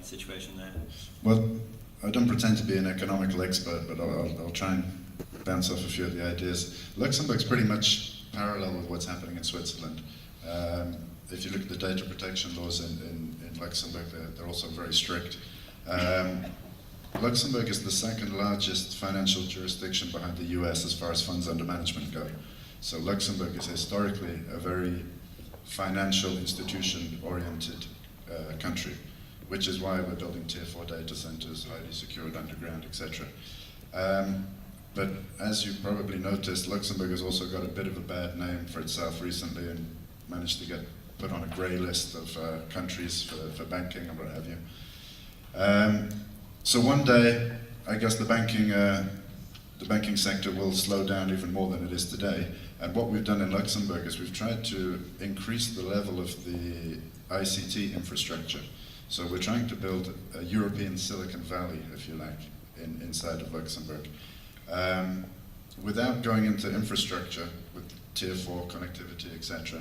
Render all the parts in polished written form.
situation there? Well, I don't pretend to be an economical expert, but I'll try and bounce off a few of the ideas. Luxembourg's pretty much parallel with what's happening in Switzerland. If you look at the data protection laws in Luxembourg, they're also very strict. Luxembourg is the second largest financial jurisdiction behind the US as far as funds under management go. So Luxembourg is historically a very financial institution-oriented country, which is why we're building tier 4 data centers, highly secured underground, etc. But as you probably noticed, Luxembourg has also got a bit of a bad name for itself recently and managed to get put on a grey list of countries for banking and what have you. So one day, I guess the banking sector will slow down even more than it is today. And what we've done in Luxembourg is we've tried to increase the level of the ICT infrastructure. So we're trying to build a European Silicon Valley, if you like, inside of Luxembourg. Without going into infrastructure with tier 4 connectivity, etc.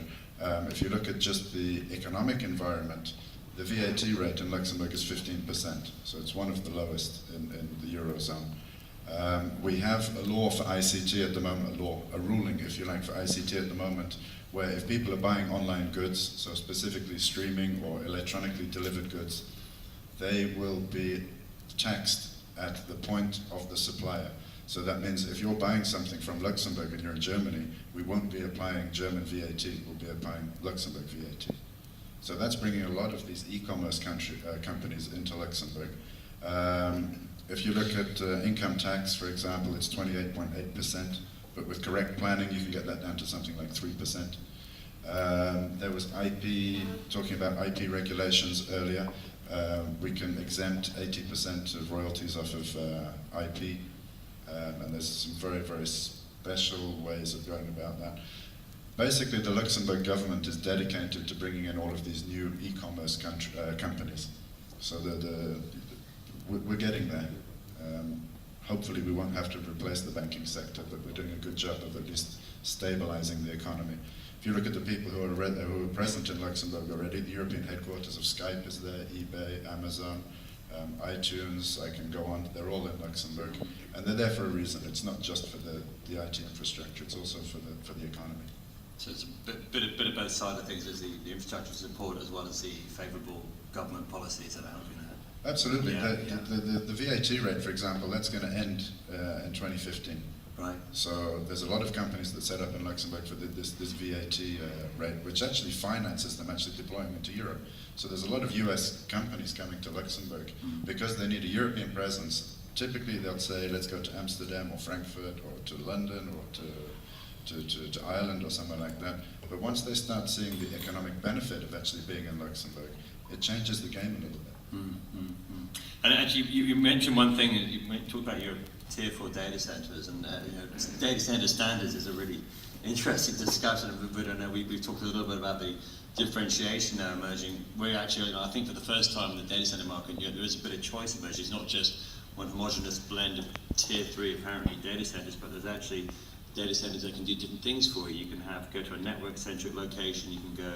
If you look at just the economic environment, the VAT rate in Luxembourg is 15%, so it's one of the lowest in the Eurozone. We have a law for ICT at the moment, a ruling, if you like, for ICT at the moment, where if people are buying online goods, so specifically streaming or electronically delivered goods, they will be taxed at the point of the supplier. So that means if you're buying something from Luxembourg and you're in Germany, we won't be applying German VAT, we'll be applying Luxembourg VAT. So that's bringing a lot of these e-commerce companies into Luxembourg. If you look at income tax, for example, it's 28.8%, but with correct planning, you can get that down to something like 3%. There was talking about IP regulations earlier. We can exempt 80% of royalties off of IP, and there's some very, very special ways of going about that. Basically, the Luxembourg government is dedicated to bringing in all of these new e-commerce companies. So we're getting there. Hopefully we won't have to replace the banking sector, but we're doing a good job of at least stabilizing the economy. If you look at the people who are present in Luxembourg already, the European headquarters of Skype is there, eBay, Amazon, iTunes, I can go on, they're all in Luxembourg. And they're there for a reason. It's not just for the IT infrastructure, it's also for the economy. So it's a bit of both sides of things. There's the infrastructure support as well as the favourable government policies that are helping that. Absolutely. The VAT rate, for example, that's going to end in 2015. Right. So there's a lot of companies that set up in Luxembourg for this VAT rate, which actually finances them actually deploying into Europe. So there's a lot of US companies coming to Luxembourg because they need a European presence. Typically they'll say, let's go to Amsterdam or Frankfurt or to London or to Ireland or somewhere like that. But once they start seeing the economic benefit of actually being in Luxembourg, it changes the game a little bit. And actually, you mentioned one thing. You talked about your tier 4 data centers, and data center standards is a really interesting discussion. But I know we've talked a little bit about the differentiation now emerging. We're actually, I think, for the first time in the data center market, there is a bit of choice emerging. It's not just one homogeneous blend of tier 3 apparently data centers, but there's actually data centers that can do different things for you. You can go to a network-centric location. You can go